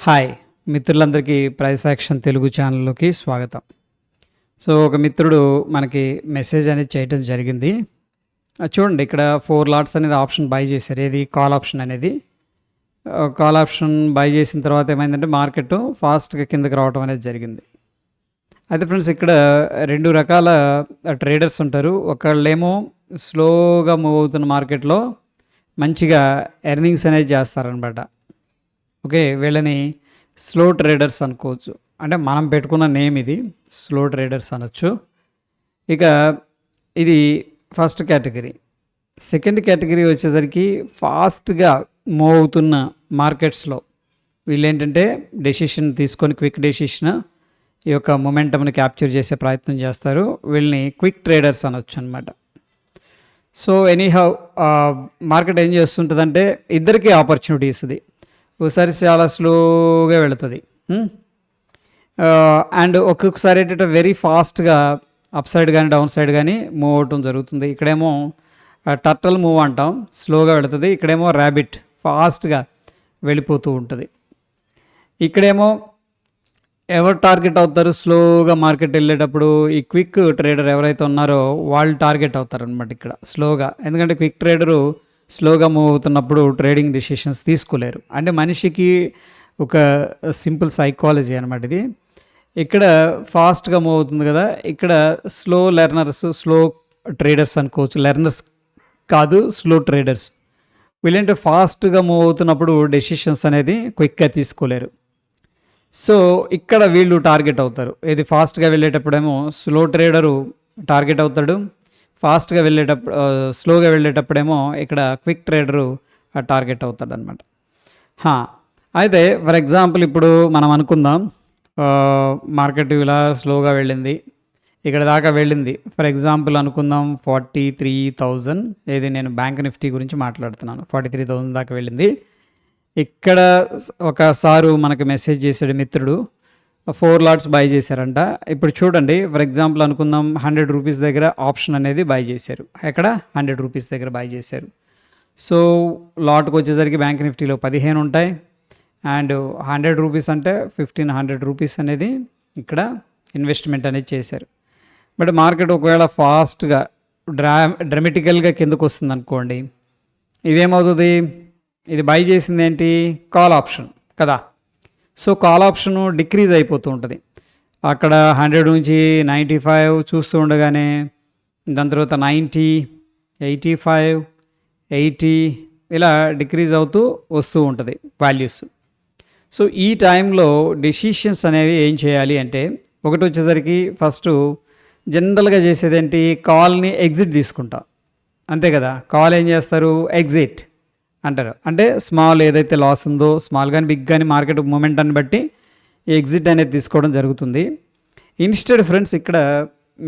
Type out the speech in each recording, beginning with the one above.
Hi మిత్రులందరికీ price action Telugu ఛానల్లోకి స్వాగతం. సో ఒక మిత్రుడు మనకి మెసేజ్ అనేది చేయటం జరిగింది. చూడండి, ఇక్కడ 4 లాట్స్ అనేది ఆప్షన్ బై చేశారు. ఏది కాల్ ఆప్షన్ అనేది. కాల్ ఆప్షన్ బై చేసిన తర్వాత ఏమైందంటే మార్కెట్ ఫాస్ట్గా కిందకి రావడం అనేది జరిగింది. అయితే ఫ్రెండ్స్, ఇక్కడ 2 రకాల ట్రేడర్స్ ఉంటారు. ఒకళ్ళేమో స్లోగా మూవ్ అవుతున్న మార్కెట్లో మంచిగా ఎర్నింగ్స్ అనేది చేస్తారనమాట. ఓకే, వీళ్ళని స్లో ట్రేడర్స్ అనుకోవచ్చు. అంటే మనం పెట్టుకున్న నేమ్ ఇది, స్లో ట్రేడర్స్ అనొచ్చు. ఇక ఇది ఫస్ట్ కేటగిరీ. సెకండ్ కేటగిరీ వచ్చేసరికి ఫాస్ట్గా మూవ్ అవుతున్న మార్కెట్స్లో వీళ్ళు ఏంటంటే డెసిషన్ తీసుకొని క్విక్ డెసిషన్ ఈ యొక్క మొమెంటమ్ని క్యాప్చర్ చేసే ప్రయత్నం చేస్తారు. వీళ్ళని క్విక్ ట్రేడర్స్ అనొచ్చు అనమాట. సో ఎనీహౌ మార్కెట్ ఏం చేస్తుంటుందంటే ఇద్దరికీ ఆపర్చునిటీస్ ఇది. ఒకసారి చాలా స్లోగా వెళుతుంది అండ్ ఒక్కొక్కసారి ఏంటంటే వెరీ ఫాస్ట్గా అప్ సైడ్ కానీ డౌన్ సైడ్ కానీ మూవ్ అవటం జరుగుతుంది. ఇక్కడేమో టర్టల్ మూవ్ అంటాం, స్లోగా వెళుతుంది. ఇక్కడేమో ర్యాబిట్ ఫాస్ట్గా వెళ్ళిపోతూ ఉంటుంది. ఇక్కడేమో ఎవరు టార్గెట్ అవుతారు స్లోగా మార్కెట్ వెళ్ళేటప్పుడు? ఈ క్విక్ ట్రేడర్ ఎవరైతే ఉన్నారో వాళ్ళు టార్గెట్ అవుతారు అనమాట ఇక్కడ స్లోగా. ఎందుకంటే క్విక్ ట్రేడరు స్లోగా మూవ్ అవుతున్నప్పుడు ట్రేడింగ్ డిసిషన్స్ తీసుకోలేరు. అంటే మనిషికి ఒక సింపుల్ సైకాలజీ అనమాట ఇది. ఇక్కడ ఫాస్ట్గా మూవ్ అవుతుంది కదా, ఇక్కడ స్లో లెర్నర్స్, స్లో ట్రేడర్స్ అనుకోవచ్చు. లెర్నర్స్ కాదు, స్లో ట్రేడర్స్. వీళ్ళంటే ఫాస్ట్గా మూవ్ అవుతున్నప్పుడు డెసిషన్స్ అనేది క్విక్గా తీసుకోలేరు. సో ఇక్కడ వీళ్ళు టార్గెట్ అవుతారు. ఇది ఫాస్ట్గా వెళ్ళేటప్పుడేమో స్లో ట్రేడరు టార్గెట్ అవుతాడు, ఫాస్ట్గా వెళ్ళేటప్పుడు స్లోగా వెళ్ళేటప్పుడేమో ఇక్కడ క్విక్ ట్రేడరు టార్గెట్ అవుతాడు అనమాట. అయితే ఫర్ ఎగ్జాంపుల్ ఇప్పుడు మనం అనుకుందాం, మార్కెట్ ఇలా స్లోగా వెళ్ళింది, ఇక్కడ దాకా వెళ్ళింది. ఫర్ ఎగ్జాంపుల్ అనుకుందాం 43,000. ఏది నేను బ్యాంక్ నిఫ్టీ గురించి మాట్లాడుతున్నాను. 43,000 దాకా వెళ్ళింది. ఇక్కడ ఒక సారు మనకు మెసేజ్ చేశాడు మిత్రుడు, 4 లాట్స్ బై చేశారంట. ఇప్పుడు చూడండి, ఫర్ ఎగ్జాంపుల్ అనుకుందాం 100 రూపీస్ దగ్గర ఆప్షన్ అనేది బై చేశారు. ఎక్కడ 100 రూపీస్ దగ్గర బై చేశారు. సో లాట్కి వచ్చేసరికి బ్యాంక్ నిఫ్టీలో 15 ఉంటాయి. అండ్ 100 రూపీస్ అంటే 1500 రూపీస్ అనేది ఇక్కడ ఇన్వెస్ట్మెంట్ అనేది చేశారు. బట్ మార్కెట్ ఒకవేళ ఫాస్ట్గా డ్రామాటికల్గా కిందకు వస్తుంది అనుకోండి, ఇదేమవుతుంది? ఇది బై చేసింది ఏంటి? కాల్ ఆప్షన్ కదా. సో కాల్ ఆప్షన్ డిక్రీజ్ అయిపోతూ ఉంటుంది. అక్కడ 100 నుంచి 95 చూస్తూ ఉండగానే దాని తర్వాత 90, 85, 80 ఇలా డిక్రీజ్ అవుతూ వస్తూ ఉంటుంది వాల్యూస్. సో ఈ టైంలో డెసిషన్స్ అనేవి ఏం చేయాలి అంటే, ఒకటి వచ్చేసరికి ఫస్ట్ జనరల్గా చేసేది ఏంటి? కాల్ని ఎగ్జిట్ తీసుకుంటాం, అంతే కదా. కాల్ ఏం చేస్తారు? ఎగ్జిట్ అంటారు. అంటే స్మాల్ ఏదైతే లాస్ ఉందో, స్మాల్ కానీ బిగ్ కానీ మార్కెట్ మూమెంటాన్ని బట్టి ఎగ్జిట్ అనేది తీసుకోవడం జరుగుతుంది. ఇన్స్టెడ్ ఫ్రెండ్స్, ఇక్కడ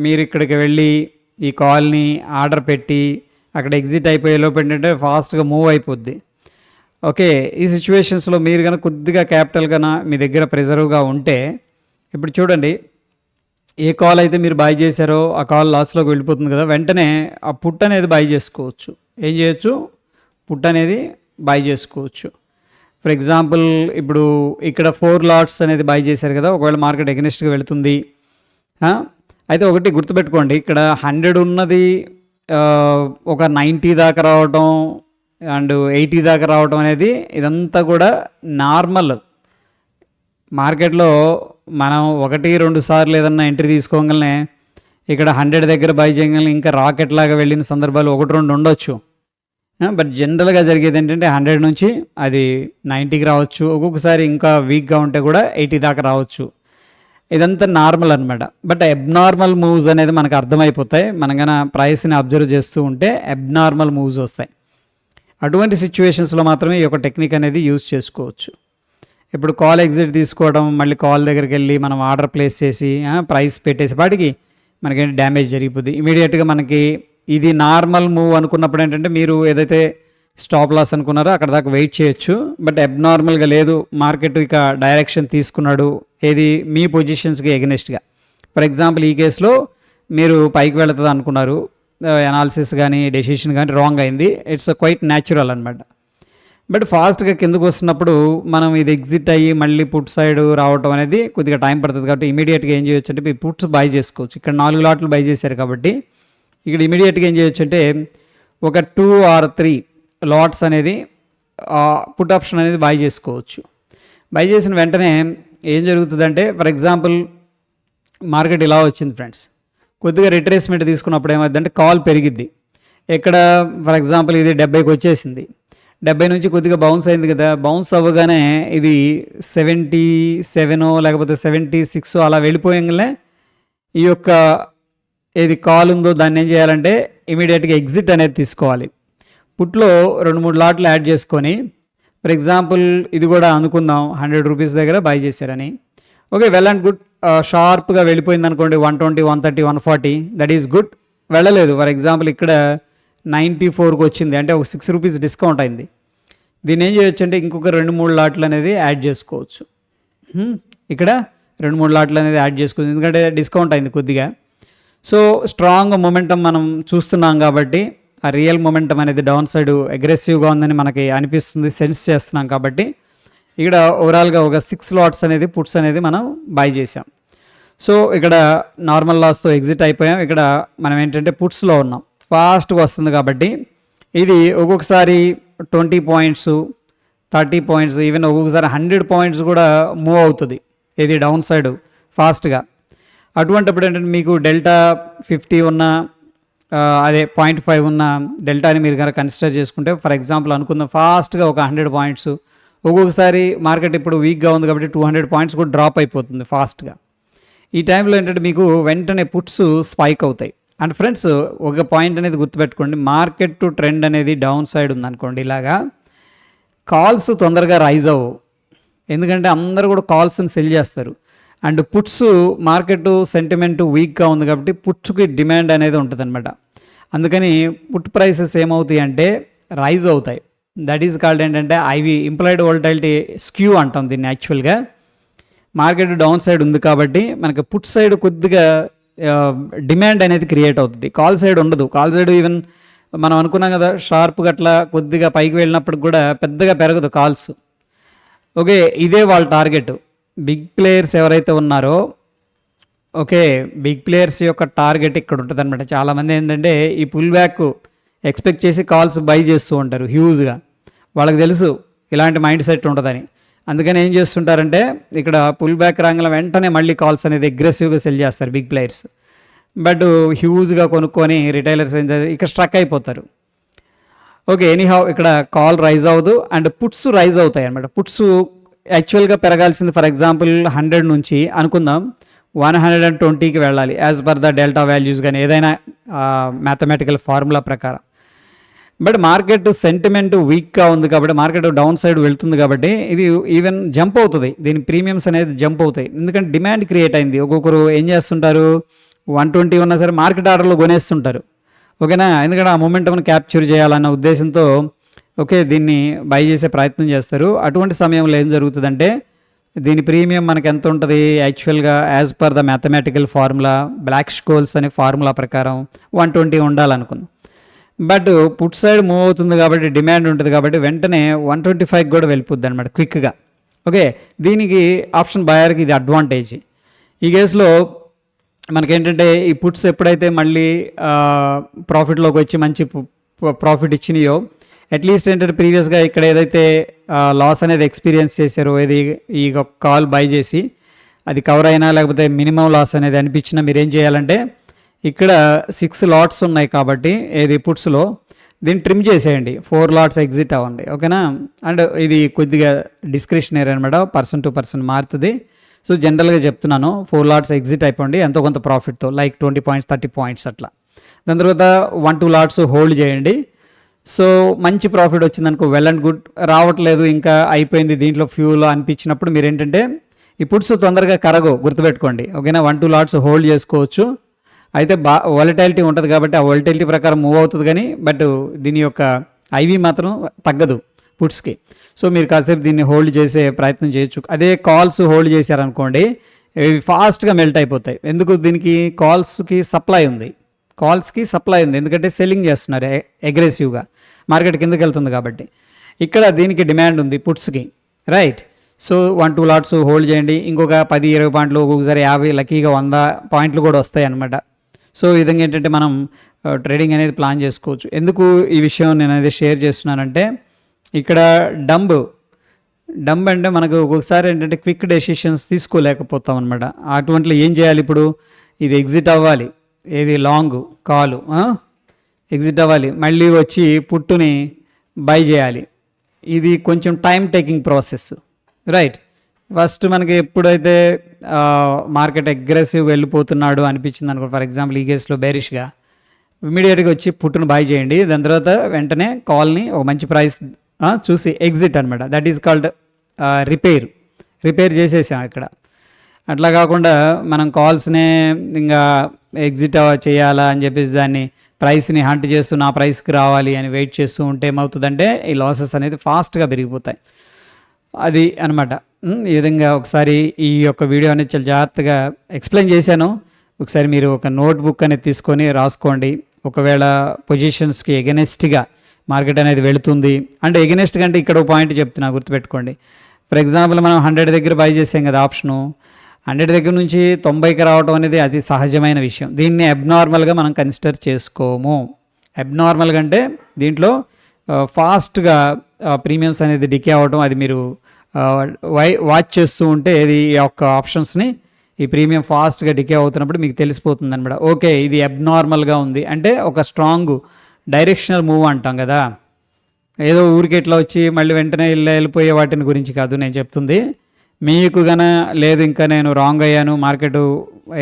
మీరు ఇక్కడికి వెళ్ళి ఈ కాల్ని ఆర్డర్ పెట్టి అక్కడ ఎగ్జిట్ అయిపోయే లోపు ఏంటంటే ఫాస్ట్గా మూవ్ అయిపోద్ది. ఓకే, ఈ సిచ్యువేషన్స్లో మీరు కనుక కొద్దిగా క్యాపిటల్ కన్నా మీ దగ్గర ప్రిజర్వ్గా ఉంటే, ఇప్పుడు చూడండి, ఏ కాల్ అయితే మీరు బై చేశారో ఆ కాల్ లాస్లోకి వెళ్ళిపోతుంది కదా, వెంటనే ఆ పుట్ అనేది బై చేసుకోవచ్చు. ఏం చేయొచ్చు? పుట్ అనేది బై చేసుకోవచ్చు. ఫర్ ఎగ్జాంపుల్ ఇప్పుడు ఇక్కడ 4 లాట్స్ అనేది బై చేశారు కదా, ఒకవేళ మార్కెట్ ఎగనెస్ట్గా వెళుతుంది. అయితే ఒకటి గుర్తుపెట్టుకోండి, ఇక్కడ 100 ఉన్నది ఒక 90 దాకా రావటం అండ్ 80 దాకా రావటం అనేది ఇదంతా కూడా నార్మల్. మార్కెట్లో మనం 1-2 సార్లు ఏదన్నా ఎంట్రీ తీసుకోగలనే ఇక్కడ 100 దగ్గర బై చేయగలని ఇంకా రాకెట్ లాగా వెళ్ళిన సందర్భాలు 1-2 ఉండొచ్చు. బట్ జనరల్గా జరిగేది ఏంటంటే 100 నుంచి అది 90కి రావచ్చు, ఒక్కొక్కసారి ఇంకా వీక్గా ఉంటే కూడా 80 దాకా రావచ్చు. ఇదంతా నార్మల్ అనమాట. బట్ అబ్నార్మల్ మూవ్స్ అనేది మనకు అర్థమైపోతాయి. మనం కన్నా ప్రైస్ని అబ్జర్వ్ చేస్తూ ఉంటే అబ్నార్మల్ మూవ్స్ వస్తాయి. అటువంటి సిచ్యువేషన్స్లో మాత్రమే ఈ యొక్క టెక్నిక్ అనేది యూజ్ చేసుకోవచ్చు. ఇప్పుడు కాల్ ఎగ్జిట్ తీసుకోవడం, మళ్ళీ కాల్ దగ్గరికి వెళ్ళి మనం ఆర్డర్ ప్లేస్ చేసి ప్రైస్ పెట్టేసేపాటికి మనకేంటి డ్యామేజ్ జరిగిపోద్ది. ఇమీడియట్గా మనకి ఇది నార్మల్ మూవ్ అనుకున్నప్పుడు ఏంటంటే మీరు ఏదైతే స్టాప్ లాస్ అనుకున్నారో అక్కడ దాకా వెయిట్ చేయొచ్చు. బట్ అబ్నార్మల్గా లేదు, మార్కెట్ ఇక డైరెక్షన్ తీసుకున్నాడు ఏది మీ పొజిషన్స్కి ఎగనెస్ట్గా. ఫర్ ఎగ్జాంపుల్ ఈ కేసులో మీరు పైకి వెళుతుంది అనుకున్నారు, అనాలిసిస్ కానీ డెసిషన్ కానీ రాంగ్ అయింది. ఇట్స్ క్వైట్ న్యాచురల్ అనమాట. బట్ ఫాస్ట్గా కిందకు వస్తున్నప్పుడు మనం ఇది ఎగ్జిట్ అయ్యి మళ్ళీ పుట్ సైడ్ రావటం అనేది కొద్దిగా టైం పడుతుంది. కాబట్టి ఇమీడియట్గా ఏం చేయొచ్చు అంటే పుట్స్ బై చేసుకోవచ్చు. ఇక్కడ 4 లాట్లు బై చేశారు కాబట్టి ఇక్కడ ఇమీడియట్గా ఏం చేయొచ్చు అంటే ఒక 2 or 3 లాట్స్ అనేది పుట్ ఆప్షన్ అనేది బై చేసుకోవచ్చు. బై చేసిన వెంటనే ఏం జరుగుతుందంటే ఫర్ ఎగ్జాంపుల్ మార్కెట్ ఇలా వచ్చింది ఫ్రెండ్స్, కొద్దిగా రిట్రేస్మెంట్ తీసుకున్నప్పుడు ఏమవుతుందంటే కాల్ పెరిగిద్ది. ఇక్కడ ఫర్ ఎగ్జాంపుల్ ఇది 70కి వచ్చేసింది, 70 నుంచి కొద్దిగా బౌన్స్ అయింది కదా, బౌన్స్ అవ్వగానే ఇది 77 లేకపోతే 76 అలా వెళ్ళిపోయంగానే ఈ యొక్క ఏది కాల్ ఉందో దాన్ని ఏం చేయాలంటే ఇమీడియట్గా ఎగ్జిట్ అనేది తీసుకోవాలి. పుట్లో 2-3 లాట్లు యాడ్ చేసుకొని ఫర్ ఎగ్జాంపుల్ ఇది కూడా అనుకుందాం 100 రూపీస్ దగ్గర బై చేశారని. Okay, well and good. షార్ప్గా వెళ్ళిపోయింది అనుకోండి 120, 130, 140, దట్ ఈస్ గుడ్. వెళ్ళలేదు ఫర్ ఎగ్జాంపుల్ ఇక్కడ 94కి వచ్చింది అంటే ఒక 6 రూపీస్ డిస్కౌంట్ అయింది. దీన్ని ఏం చేయొచ్చు అంటే ఇంకొక 2-3 లాట్లు అనేది యాడ్ చేసుకోవచ్చు. ఇక్కడ 2-3 లాట్లు అనేది యాడ్ చేసుకోవచ్చు ఎందుకంటే డిస్కౌంట్ అయింది కొద్దిగా. సో స్ట్రాంగ్ మొమెంటం మనం చూస్తున్నాం కాబట్టి ఆ రియల్ మొమెంటం అనేది డౌన్ సైడ్ అగ్రెసివ్గా ఉందని మనకి అనిపిస్తుంది, సెన్స్ చేస్తున్నాం కాబట్టి ఇక్కడ ఓవరాల్గా ఒక 6 లాట్స్ అనేది పుట్స్ అనేది మనం బై చేసాం. సో ఇక్కడ నార్మల్ లాస్తో ఎగ్జిట్ అయిపోయాం. ఇక్కడ మనం ఏంటంటే పుట్స్లో ఉన్నాం, ఫాస్ట్గా వస్తుంది కాబట్టి ఇది ఒక్కొక్కసారి 20 పాయింట్స్, 30 పాయింట్స్, ఈవెన్ ఒక్కొక్కసారి 100 పాయింట్స్ కూడా మూవ్ అవుతుంది ఇది డౌన్ సైడ్ ఫాస్ట్గా. అటువంటిప్పుడు ఏంటంటే మీకు డెల్టా 50 ఉన్న అదే 0.5 ఉన్న డెల్టాని మీరు కనుక కన్సిడర్ చేసుకుంటే ఫర్ ఎగ్జాంపుల్ అనుకుందాం ఫాస్ట్గా ఒక 100 పాయింట్స్, ఒక్కొక్కసారి మార్కెట్ ఇప్పుడు వీక్గా ఉంది కాబట్టి 200 పాయింట్స్ కూడా డ్రాప్ అయిపోతుంది ఫాస్ట్గా. ఈ టైంలో ఏంటంటే మీకు వెంటనే పుట్స్ స్పైక్ అవుతాయి. అండ్ ఫ్రెండ్స్ ఒక పాయింట్ అనేది గుర్తుపెట్టుకోండి, మార్కెట్ టు ట్రెండ్ అనేది డౌన్ సైడ్ ఉందనుకోండి ఇలాగా కాల్స్ తొందరగా రైజ్ అవ్వవు, ఎందుకంటే అందరూ కూడా కాల్స్ని సెల్ చేస్తారు. అండ్ పుట్స్ మార్కెట్ సెంటిమెంట్ వీక్గా ఉంది కాబట్టి పుట్స్కి డిమాండ్ అనేది ఉంటుంది అనమాట. అందుకని పుట్ ప్రైసెస్ ఏమవుతాయి అంటే రైజ్ అవుతాయి. దట్ ఈజ్ కాల్డ్ ఏంటంటే ఐవి ఇంప్లాయిడ్ వోల్టాలిటీ స్క్యూ అంటాం దీన్ని. యాక్చువల్గా మార్కెట్ డౌన్ సైడ్ ఉంది కాబట్టి మనకి పుట్ సైడ్ కొద్దిగా డిమాండ్ అనేది క్రియేట్ అవుతుంది, కాల్ సైడ్ ఉండదు. కాల్ సైడ్ ఈవెన్ మనం అనుకున్నాం కదా షార్ప్గా అట్లా కొద్దిగా పైకి వెళ్ళినప్పుడు కూడా పెద్దగా పెరగదు కాల్స్. ఓకే, ఇదే వాళ్ళ టార్గెట్. బిగ్ ప్లేయర్స్ ఎవరైతే ఉన్నారో ఓకే, బిగ్ ప్లేయర్స్ యొక్క టార్గెట్ ఇక్కడ ఉంటుంది అనమాట. చాలామంది ఏంటంటే ఈ పుల్ బ్యాక్ ఎక్స్పెక్ట్ చేసి కాల్స్ బై చేస్తూ ఉంటారు హ్యూజ్గా, వాళ్ళకి తెలుసు ఇలాంటి మైండ్ సెట్ ఉంటుందని. అందుకని ఏం చేస్తుంటారంటే ఇక్కడ పుల్ బ్యాక్ రాగల వెంటనే మళ్ళీ కాల్స్ అనేది అగ్రెసివ్గా సెల్ చేస్తారు బిగ్ ప్లేయర్స్. బట్ హ్యూజ్గా కొనుక్కొని రిటైలర్స్ ఏం ఇక్కడ స్ట్రక్ అయిపోతారు. ఓకే, ఎనీహౌ ఇక్కడ కాల్ రైజ్ అవ్వదు అండ్ పుట్స్ రైజ్ అవుతాయి అనమాట. పుట్స్ యాక్చువల్గా పెరగాల్సింది ఫర్ ఎగ్జాంపుల్ 100 నుంచి అనుకుందాం 120కి వెళ్ళాలి as per the delta values కానీ ఏదైనా మ్యాథమెటికల్ ఫార్ములా ప్రకారం. బట్ మార్కెట్ సెంటిమెంట్ వీక్గా ఉంది కాబట్టి మార్కెట్ డౌన్ సైడ్ వెళ్తుంది కాబట్టి ఇది ఈవెన్ జంప్ అవుతుంది, దీని ప్రీమియమ్స్ అనేది జంప్ అవుతాయి ఎందుకంటే డిమాండ్ క్రియేట్ అయింది. ఒక్కొక్కరు ఏం చేస్తుంటారు 120 ఉన్నా సరే మార్కెట్ ఆర్డర్లో కొనేస్తుంటారు. ఓకేనా, ఎందుకంటే ఆ మూమెంట్ని క్యాప్చర్ చేయాలన్న ఉద్దేశంతో ఓకే దీన్ని బై చేసే ప్రయత్నం చేస్తారు. అటువంటి సమయంలో ఏం జరుగుతుందంటే దీని ప్రీమియం మనకి ఎంత ఉంటుంది యాక్చువల్గా as per the mathematical formula Black Scholes అనే ఫార్ములా ప్రకారం 120 ఉండాలనుకుందాం. బట్ పుట్ సైడ్ మూవ్ అవుతుంది కాబట్టి డిమాండ్ ఉంటుంది కాబట్టి వెంటనే 125 కూడా వెళ్ళిపోద్ది అనమాట క్విక్గా. ఓకే, దీనికి ఆప్షన్ బయర్కి ఇది అడ్వాంటేజ్. ఈ కేసులో మనకేంటంటే ఈ పుట్స్ ఎప్పుడైతే మళ్ళీ ప్రాఫిట్లోకి వచ్చి మంచి ప్రాఫిట్ ఇచ్చినాయో అట్లీస్ట్ ఏంటంటే ప్రీవియస్గా ఇక్కడ ఏదైతే లాస్ అనేది ఎక్స్పీరియన్స్ చేశారో ఏది ఈ కాల్ బై చేసి అది కవర్ అయినా లేకపోతే మినిమం లాస్ అనేది అనిపించినా మీరు ఏం చేయాలంటే ఇక్కడ 6 లాట్స్ ఉన్నాయి కాబట్టి ఏది పుట్స్లో దీన్ని ట్రిమ్ చేసేయండి, 4 లాట్స్ ఎగ్జిట్ అవ్వండి. ఓకేనా, అండ్ ఇది కొద్దిగా డిస్క్రిషనరీ అనమాట, పర్సన్ టు పర్సన్ మారుతుంది. సో జనరల్గా చెప్తున్నాను 4 లాట్స్ ఎగ్జిట్ అయిపోండి ఎంతో కొంత ప్రాఫిట్తో, లైక్ 20 పాయింట్స్ 30 పాయింట్స్ అట్లా. దాని తర్వాత 1-2 లాట్స్ హోల్డ్ చేయండి. సో మంచి ప్రాఫిట్ వచ్చిందనుకో వెల్ అండ్ గుడ్, రావట్లేదు ఇంకా అయిపోయింది దీంట్లో ఫ్యూలో అనిపించినప్పుడు మీరు ఏంటంటే ఈ పుట్స్ తొందరగా కరగో గుర్తుపెట్టుకోండి. ఓకేనా, 1-2 లాట్స్ హోల్డ్ చేసుకోవచ్చు. అయితే వాలటాలిటీ ఉంటుంది కాబట్టి ఆ వాలటాలిటీ ప్రకారం మూవ్ అవుతుంది కానీ బట్ దీని యొక్క ఐవి మాత్రం తగ్గదు పుట్స్కి. సో మీరు కాసేపు దీన్ని హోల్డ్ చేసే ప్రయత్నం చేయొచ్చు. అదే కాల్స్ హోల్డ్ చేశారనుకోండి ఇవి ఫాస్ట్గా మెల్ట్ అయిపోతాయి. ఎందుకు, దీనికి కాల్స్కి సప్లై ఉంది ఎందుకంటే సెల్లింగ్ చేస్తున్నారు అగ్రెసివ్గా, మార్కెట్ కిందకి వెళ్తుంది కాబట్టి. ఇక్కడ దీనికి డిమాండ్ ఉంది పుట్స్కి, రైట్. సో 1-2 లాట్స్ హోల్డ్ చేయండి, ఇంకొక 10-20 పాయింట్లు, ఒక్కొక్కసారి 50, లక్కీగా 100 పాయింట్లు కూడా వస్తాయి అన్నమాట. సో ఈ విధంగా ఏంటంటే మనం ట్రేడింగ్ అనేది ప్లాన్ చేసుకోవచ్చు. ఎందుకు ఈ విషయం నేను అనేది షేర్ చేస్తున్నానంటే, ఇక్కడ డంబ్ అంటే మనకు ఒక్కొక్కసారి ఏంటంటే క్విక్ డెసిషన్స్ తీసుకోలేకపోతాం అనమాట. అటువంటిలో ఏం చేయాలి, ఇప్పుడు ఇది ఎగ్జిట్ అవ్వాలి, ఏది లాంగ్ కాలు ఎగ్జిట్ అవ్వాలి, మళ్ళీ వచ్చి పుట్టుని బై చేయాలి. ఇది కొంచెం time taking process, right. First మనకి ఎప్పుడైతే మార్కెట్ అగ్రెసివ్ వెళ్ళిపోతున్నాడు అనిపించింది అనుకో, ఫర్ ఎగ్జాంపుల్ ఈ కేసులో బేరిష్గా, ఇమీడియట్గా వచ్చి పుట్టును బై చేయండి. దాని తర్వాత వెంటనే కాల్ని ఒక మంచి ప్రైస్ చూసి ఎగ్జిట్ అనమాట. దట్ ఈజ్ కాల్డ్ రిపేర్ చేసేసాం ఇక్కడ. అట్లా కాకుండా మనం కాల్స్నే ఇంకా ఎగ్జిట్ చేయాలా అని చెప్పేసి దాన్ని ప్రైస్ని హంట్ చేస్తూ నా ప్రైస్కి రావాలి అని వెయిట్ చేస్తూ ఉంటే ఏమవుతుందంటే ఈ లాసెస్ అనేది ఫాస్ట్గా పెరిగిపోతాయి. అది అనమాట. ఈ విధంగా ఒకసారి ఈ యొక్క వీడియో అనేది చాలా జాగ్రత్తగా ఎక్స్ప్లెయిన్ చేశాను. ఒకసారి మీరు ఒక నోట్బుక్ అనేది తీసుకొని రాసుకోండి. ఒకవేళ పొజిషన్స్కి ఎగనెస్ట్గా మార్కెట్ అనేది వెళుతుంది అంటే, ఎగనెస్ట్గా అంటే ఇక్కడ ఒక పాయింట్ చెప్తున్నా గుర్తుపెట్టుకోండి. ఫర్ ఎగ్జాంపుల్ మనం 100 దగ్గర బై చేసాం కదా ఆప్షను, 100 దగ్గర నుంచి 90కి రావడం అనేది అది సహజమైన విషయం. దీన్ని అబ్నార్మల్గా మనం కన్సిడర్ చేసుకోము. అబ్నార్మల్గా అంటే దీంట్లో ఫాస్ట్గా ప్రీమియమ్స్ అనేది డికే అవ్వడం, అది మీరు వాచ్ చేస్తూ ఉంటే ఇది ఈ యొక్క ఆప్షన్స్ని ఈ ప్రీమియం ఫాస్ట్గా డికే అవుతున్నప్పుడు మీకు తెలిసిపోతుంది అనమాట. ఓకే, ఇది అబ్నార్మల్గా ఉంది అంటే ఒక స్ట్రాంగ్ డైరెక్షనల్ మూవ్ అంటాం కదా, ఏదో ఊరికి ఇట్లా వచ్చి మళ్ళీ వెంటనే వెళ్ళిపోయే వాటిని గురించి కాదు నేను చెప్తుంది. మీకు గన లేదు ఇంకా నేను రాంగ్ అయ్యాను, మార్కెట్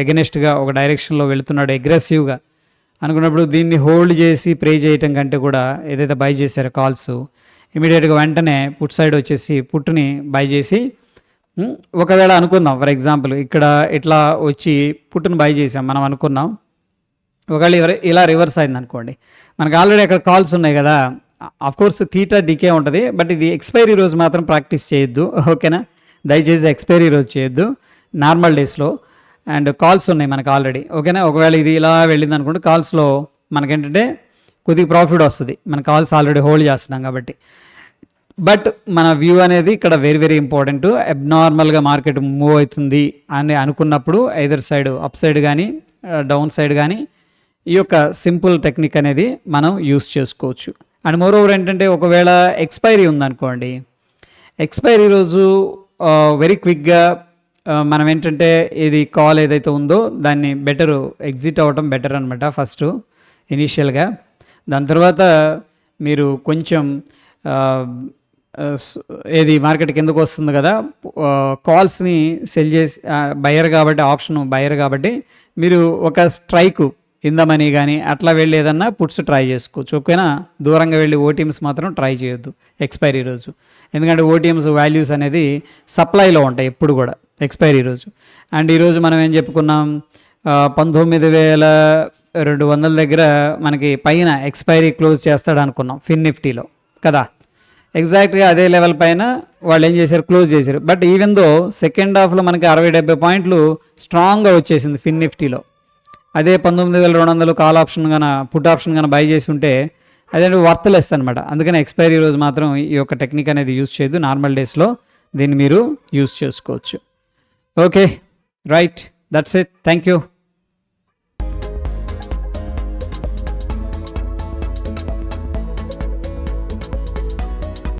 ఎగనెస్ట్గా ఒక డైరెక్షన్లో వెళుతున్నాడు అగ్రెసివ్గా అనుకున్నప్పుడు దీన్ని హోల్డ్ చేసి ప్రే చేయటం కంటే కూడా ఏదైతే బై చేశారో కాల్స్, ఇమీడియట్గా వెంటనే పుట్ సైడ్ వచ్చేసి పుట్టుని బై చేసి, ఒకవేళ అనుకుందాం ఫర్ ఎగ్జాంపుల్ ఇక్కడ ఇట్లా వచ్చి పుట్టుని బై చేసాం మనం అనుకున్నాం, ఒకవేళ ఇలా రివర్స్ అయింది అనుకోండి, మనకు ఆల్రెడీ అక్కడ కాల్స్ ఉన్నాయి కదా, కోర్స్ థీటా డికే ఉంటుంది, బట్ ఇది ఎక్స్పైరీ రోజు మాత్రం ప్రాక్టీస్ చేయొద్దు, ఓకేనా. దయచేసి ఎక్స్పైరీ రోజు చేయొద్దు, నార్మల్ డేస్లో. అండ్ కాల్స్ ఉన్నాయి మనకు ఆల్రెడీ, ఓకేనా. ఒకవేళ ఇది ఇలా వెళ్ళింది అనుకోండి, కాల్స్లో మనకేంటంటే కొద్దిగా ప్రాఫిట్ వస్తుంది, మన కాల్స్ ఆల్రెడీ హోల్డ్ చేస్తున్నాం కాబట్టి. బట్ మన వ్యూ అనేది ఇక్కడ వెరీ వెరీ ఇంపార్టెంట్. అబ్నార్మల్గా మార్కెట్ మూవ్ అవుతుంది అని అనుకున్నప్పుడు ఐదర్ సైడ్ అప్ సైడ్ కానీ డౌన్ సైడ్ కానీ ఈ యొక్క సింపుల్ టెక్నిక్ అనేది మనం యూస్ చేసుకోవచ్చు. అండ్ మోర్ ఓవర్ ఏంటంటే, ఒకవేళ ఎక్స్పైరీ ఉందనుకోండి, ఎక్స్పైరీ రోజు వెరీ క్విక్గా మనం ఏంటంటే ఇది కాల్ ఏదైతే ఉందో దాన్ని బెటరు ఎగ్జిట్ అవ్వటం బెటర్ అనమాట ఫస్ట్ ఇనీషియల్గా. దాని తర్వాత మీరు కొంచెం ఏది మార్కెట్ కిందకు వస్తుంది కదా, కాల్స్ని సెల్ చేసి బయర్ కాబట్టి, ఆప్షన్ బయర్ కాబట్టి మీరు ఒక స్ట్రైక్ ఇందమని కానీ అట్లా వెళ్ళి ఏదన్నా పుట్స్ ట్రై చేసుకోవచ్చు, ఓకేనా. దూరంగా వెళ్ళి ఓటీఎమ్స్ మాత్రం ట్రై చేయొద్దు ఎక్స్పైరీ రోజు, ఎందుకంటే ఓటీఎమ్స్ వాల్యూస్ అనేది సప్లైలో ఉంటాయి ఎప్పుడు కూడా ఎక్స్పైరీ రోజు. అండ్ ఈరోజు మనం ఏం చెప్పుకున్నాం, 19,200 దగ్గర మనకి పైన ఎక్స్పైరీ క్లోజ్ చేస్తాడు అనుకున్నాం ఫిన్ నిఫ్టీలో కదా. ఎగ్జాక్ట్గా అదే లెవెల్ పైన వాళ్ళు ఏం చేశారు, క్లోజ్ చేశారు. బట్ ఈవెన్ దో సెకండ్ హాఫ్లో మనకి 60-70 పాయింట్లు స్ట్రాంగ్గా వచ్చేసింది ఫిన్ నిఫ్టీలో. అదే 19,200 కాల్ ఆప్షన్ కన్నా పుట్ ఆప్షన్ కన్నా బై చేసి ఉంటే అదే వర్త్లెస్ అనమాట. అందుకని ఎక్స్పైరీ రోజు మాత్రం ఈ యొక్క టెక్నిక్ అనేది యూజ్ చేయొద్దు, నార్మల్ డేస్లో దీన్ని మీరు యూజ్ చేసుకోవచ్చు. Okay, right, that's it, thank you.